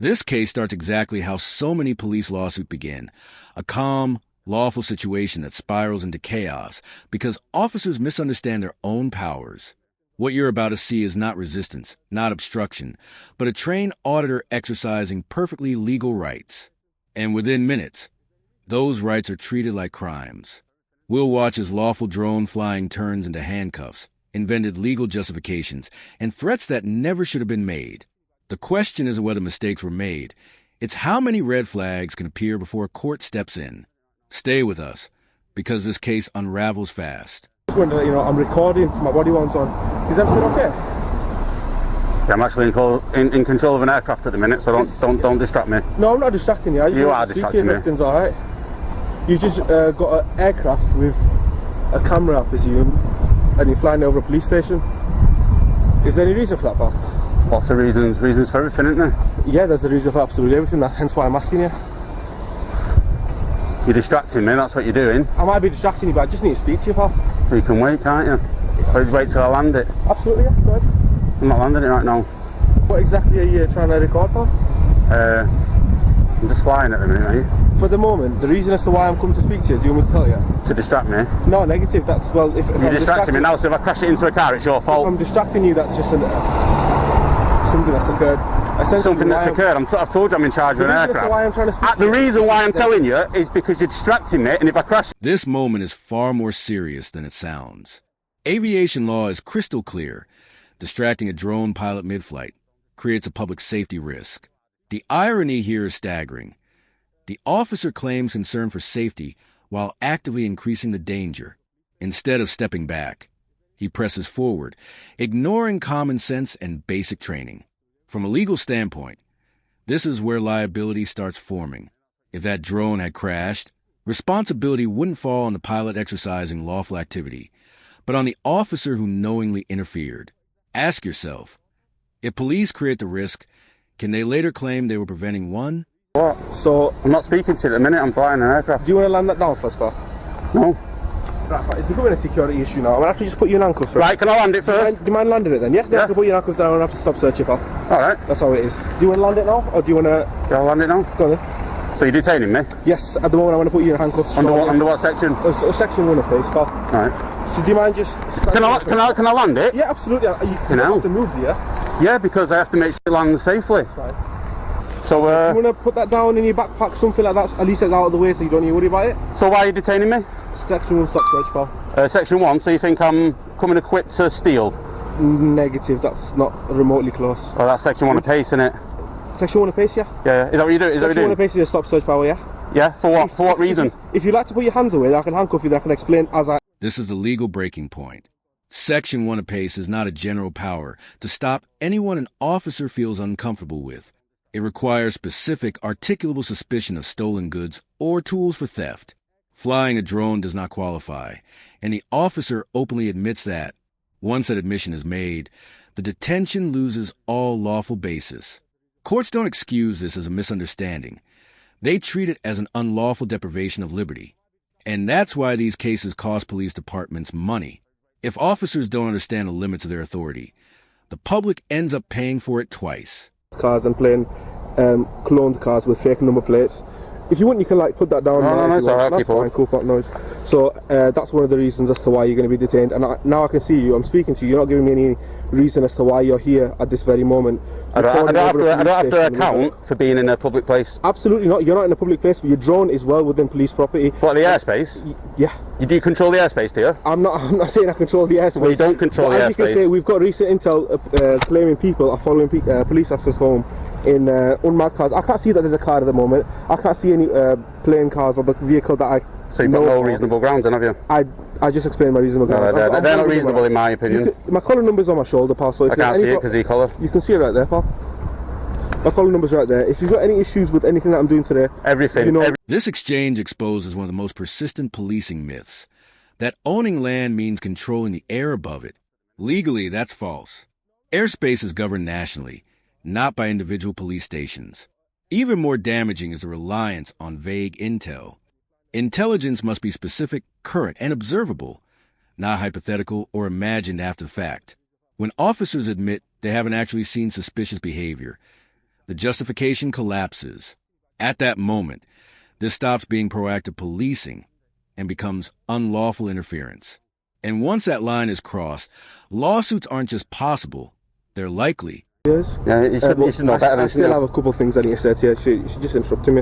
This case starts exactly how so many police lawsuits begin, a calm, lawful situation that spirals into chaos because officers misunderstand their own powers. What you're about to see is not resistance, not obstruction, but a trained auditor exercising perfectly legal rights. And within minutes, those rights are treated like crimes. We'll watch as lawful drone flying turns into handcuffs, invented legal justifications, and threats that never should have been made. The question isn't whether mistakes were made. It's how many red flags can appear before a court steps in. Stay with us, because this case unravels fast. Just wanted to let you know, I'm recording, my body warm's on. Is everything okay? Yeah, I'm actually in control of an aircraft at the minute, so don't distract me. No, I'm not distracting you. I just you want are to speak distracting to you if everything's alright. You just got an aircraft with a camera, I presume, and you're flying over a police station. Is there any reason for that, pal? Lots of reasons for everything, isn't there? Yeah, there's a reason for absolutely everything, hence why I'm asking you. You're distracting me, that's what you're doing. I might be distracting you, but I just need to speak to you, pal. You can wait, can't you? Or wait till I land it. Absolutely, yeah, go ahead. I'm not landing it right now. What exactly are you trying to record, pal? I'm just flying at the minute, mate. For the moment, the reason as to why I'm coming to speak to you, do you want me to tell you? To distract me? No, negative, that's, well, if You're distracting me now, so if I crash it into a car, it's your fault. If I'm distracting you, that's just something that's occurred. Something that's occurred. I've told you I'm in charge of an aircraft. Why I'm trying to speak the reason why I'm telling you is because you're distracting me, and if I crash... This moment is far more serious than it sounds. Aviation law is crystal clear. Distracting a drone pilot mid-flight creates a public safety risk. The irony here is staggering. The officer claims concern for safety while actively increasing the danger. Instead of stepping back, he presses forward, ignoring common sense and basic training. From a legal standpoint, this is where liability starts forming. If that drone had crashed, responsibility wouldn't fall on the pilot exercising lawful activity, but on the officer who knowingly interfered. Ask yourself, if police create the risk, can they later claim they were preventing one? What? So... I'm not speaking to you at the minute, I'm flying an aircraft. Do you want to land that down first, pal? No. Right, it's becoming a security issue now. I'm going to have to just put you in handcuffs first. Right, can I land it first? Do you mind landing it then, yeah? Yeah. I can put you in handcuffs down and I have to stop searching, pal. Alright. That's how it is. Do you want to land it now, or do you want to... Can I land it now? Go on then. So you're detaining me? Yes, at the moment I want to put you in handcuffs. Under what section? Section 1 of place, pal. Alright. So do you mind just... Can I land it? Yeah, absolutely. You have to move, do you? Yeah, because I have to make sure it lands safely. That's fine. So, do you want to put that down in your backpack, something like that, at least it's out of the way so you don't need to worry about it? So why are you detaining me? Section 1 stop search, pal. Section 1, so you think I'm coming equipped to steal? Negative, that's not remotely close. Oh, that's Section 1 of PACE, isn't it? Section 1 of PACE, yeah? Yeah, is that what you do? Section 1 of PACE is a stop search power, yeah? Yeah, for what? For what reason? If you like to put your hands away, then I can handcuff you, then I can explain as I... This is the legal breaking point. Section 1 of PACE is not a general power to stop anyone an officer feels uncomfortable with. It requires specific, articulable suspicion of stolen goods or tools for theft. Flying a drone does not qualify, and the officer openly admits that. Once that admission is made, the detention loses all lawful basis. Courts don't excuse this as a misunderstanding. They treat it as an unlawful deprivation of liberty. And that's why these cases cost police departments money. If officers don't understand the limits of their authority, the public ends up paying for it twice. Cars and playing cloned cars with fake number plates. If you want, you can like put that down. No, it's alright, that's fine, cool, pop noise. So that's one of the reasons as to why you're going to be detained. And now I can see you, I'm speaking to you, you're not giving me any reason as to why you're here at this very moment. I don't have to account for being in a public place. Absolutely not, you're not in a public place, but your drone is well within police property. What, the airspace? Yeah. You do control the airspace, do you? I'm not saying I control the airspace. Well, you don't control the airspace. As you can say, we've got recent intel claiming people are following police officers home in unmarked cars. I can't see that there's a car at the moment. I can't see any plane cars or the vehicle that I So you've got no reasonable grounds then, have you? I just explained my reasonable grounds. No, they're not reasonable in my opinion. My collar number's on my shoulder, pal. So if I can't see it because of your collar. You can see it right there, pal. My collar number's right there. If you've got any issues with anything that I'm doing today... Everything. You know, This exchange exposes one of the most persistent policing myths. That owning land means controlling the air above it. Legally, that's false. Airspace is governed nationally, not by individual police stations. Even more damaging is the reliance on vague intel. Intelligence must be specific, current, and observable, not hypothetical or imagined after the fact. When officers admit they haven't actually seen suspicious behavior, The justification collapses. At that moment, this stops being proactive policing and becomes unlawful interference. And once that line is crossed, lawsuits aren't just possible, they're likely. Yes. Yeah, you should know better. I still have a couple of things I need to say to you. She just interrupted me.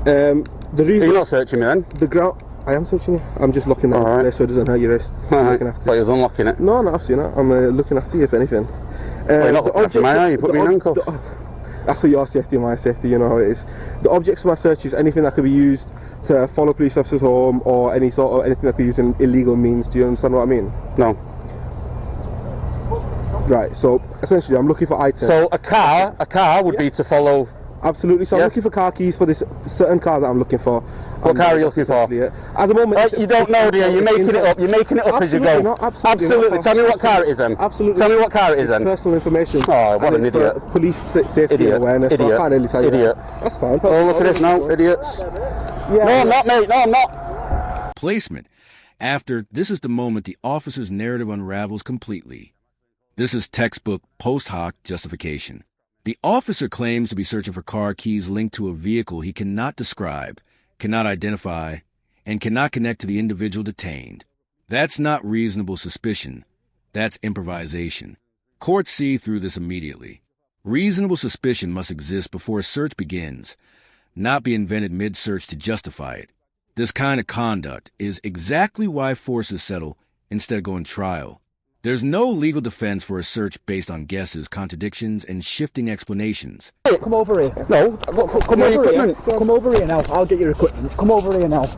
The reason You're not searching me then? the ground. I am searching you. I'm just looking at Alright. it so it doesn't hurt your wrists. Alright. Looking after Thought you was unlocking it. No, not actually not. I'm looking after you if anything. Well, you're not looking after my eye, you put me in handcuffs. That's for your safety and my safety, you know how it is. The objects of my search is anything that could be used to follow police officers home or anything that could be used in illegal means. Do you understand what I mean? No. Right, so essentially I'm looking for items. So a car would be to follow. Absolutely, so Yeah. I'm looking for car keys for this certain car that I'm looking for. What car are you looking for? At the moment, You don't know, do you? You're making it up. You're making it up as you go. Not, absolutely not. Tell me what car it is then. Absolutely. Tell me what car it is then. Personal information. Oh, what and an it's for idiot. Police safety and Idiot. awareness. So I Idiot. can't really tell you Idiot. that. That's fine. Oh, look at this now, idiots. Yeah. No, I'm not, mate. No, I'm not. Placement. After, this is the moment the officer's narrative unravels completely. This is textbook post hoc justification. The officer claims to be searching for car keys linked to a vehicle he cannot describe, cannot identify, and cannot connect to the individual detained. That's not reasonable suspicion. That's improvisation. Courts see through this immediately. Reasonable suspicion must exist before a search begins, not be invented mid-search to justify it. This kind of conduct is exactly why forces settle instead of going trial. There's no legal defense for a search based on guesses, contradictions, and shifting explanations. Come over here. No, Come over here. Come over here now. I'll get your equipment. Come over here now.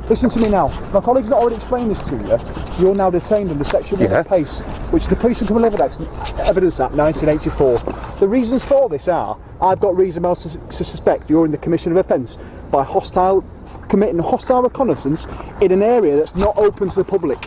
Listen to me now. My colleague's not already explained this to you. You're now detained under Section 1 of PACE, which is the Police and Criminal Evidence Act 1984. The reasons for this are, I've got reason to suspect you're in the commission of offence by committing hostile reconnaissance in an area that's not open to the public.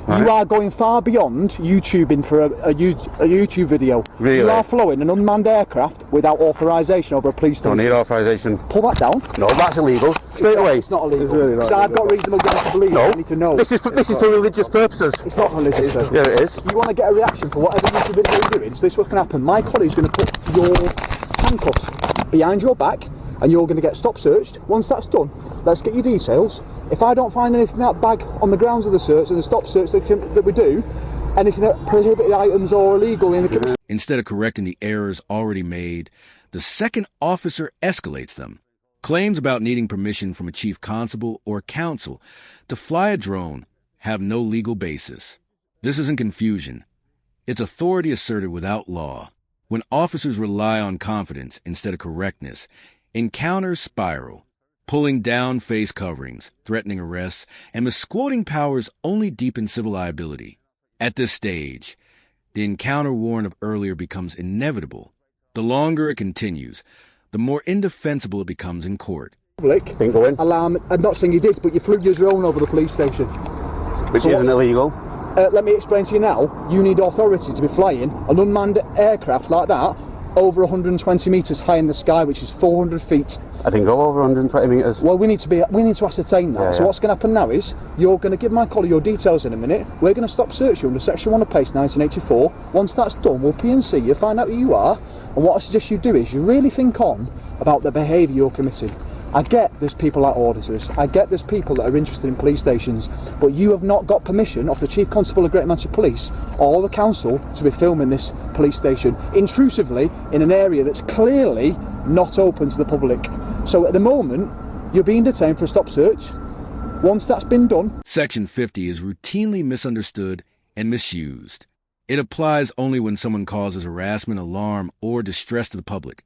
Right. You are going far beyond YouTubing for a YouTube video. Really? You are flowing an unmanned aircraft without authorisation over a police station. Don't need authorisation. Pull that down. No, that's illegal. Straight away. It's not illegal. It's really not so I've illegal. got reasonable grounds to believe. No. I need to know. This is for religious purposes. It's not religious. Yeah, it is. You want to get a reaction for whatever YouTube video you're doing. So this is what's going to happen. My colleague's going to put your handcuffs behind your back, and you're going to get stop searched. Once that's done, let's get your details. If I don't find anything in that bag on the grounds of the search and the stop search that we do, anything that prohibited items or illegal in the commission. Instead of correcting the errors already made, the second officer escalates them. Claims about needing permission from a chief constable or counsel to fly a drone have no legal basis. This isn't confusion. It's authority asserted without law. When officers rely on confidence instead of correctness, encounters spiral. Pulling down face coverings, threatening arrests, and misquoting powers only deepen civil liability. At this stage, the encounter warrant of earlier becomes inevitable. The longer it continues, the more indefensible it becomes in court. Public Go in. alarm. I'm not saying you did, but you flew your drone over the police station. Which So isn't illegal. Let me explain to you now. You need authority to be flying an unmanned aircraft like that over 120 metres high in the sky, which is 400 feet. I didn't go over 120 metres. Well, we need to ascertain that. Yeah, so yeah. what's going to happen now is you're going to give my colleague your details in a minute. We're going to stop search you under Section 1 of PACE 1984. Once that's done, we'll PNC you, find out who you are, and what I suggest you do is you really think on about the behaviour you're committing. I get there's people like auditors, I get there's people that are interested in police stations, but you have not got permission off the Chief Constable of Greater Manchester Police or the Council to be filming this police station intrusively in an area that's clearly not open to the public. So at the moment, you're being detained for a stop search. Once that's been done... Section 50 is routinely misunderstood and misused. It applies only when someone causes harassment, alarm, or distress to the public,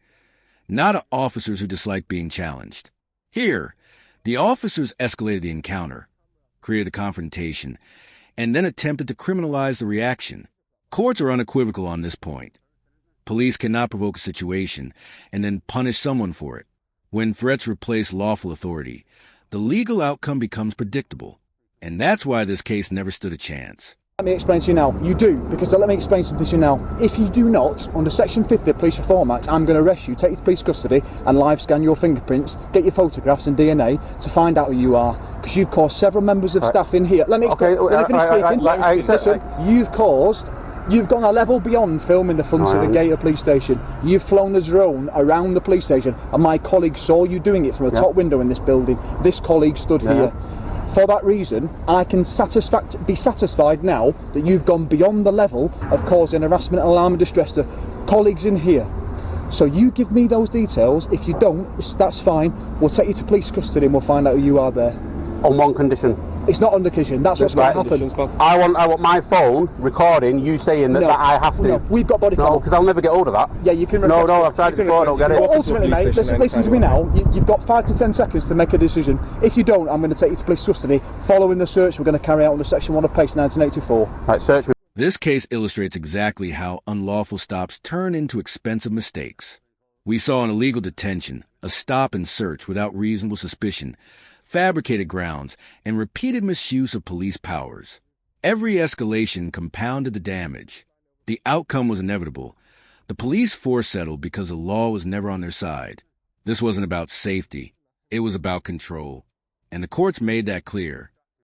not to officers who dislike being challenged. Here, the officers escalated the encounter, created a confrontation, and then attempted to criminalize the reaction. Courts are unequivocal on this point. Police cannot provoke a situation and then punish someone for it. When threats replace lawful authority, the legal outcome becomes predictable, and that's why this case never stood a chance. Let me explain to you now. You do, because let me explain something to you now. If you do not, under Section 50 of Police Reform Act, I'm going to arrest you, take you to police custody and live scan your fingerprints, get your photographs and DNA to find out who you are, because you've caused several members of staff in here. Let me finish speaking. Listen, you've caused You've gone a level beyond filming the front of the gate of police station. You've flown the drone around the police station, and my colleague saw you doing it from a top window in this building. This colleague stood here. For that reason, I can be satisfied now that you've gone beyond the level of causing harassment, alarm and distress to colleagues in here. So you give me those details. If you don't, that's fine. We'll take you to police custody and we'll find out who you are there. On one condition. It's not under condition. That's what's going to happen. I want my phone recording you saying that, that I have to. No, we've got body cam. No, because I'll never get hold of that. Yeah, you can. No, I've tried it before. I don't get it. Well, ultimately, mate, listen to me now. You've got 5 to 10 seconds to make a decision. If you don't, I'm going to take you to police custody. Following the search, we're going to carry out under Section 1 of PACE 1984. Right, search me. This case illustrates exactly how unlawful stops turn into expensive mistakes. We saw an illegal detention, a stop and search without reasonable suspicion, fabricated grounds, and repeated misuse of police powers. Every escalation compounded the damage. The outcome was inevitable. The police force settled because the law was never on their side. This wasn't about safety. It was about control. And the courts made that clear.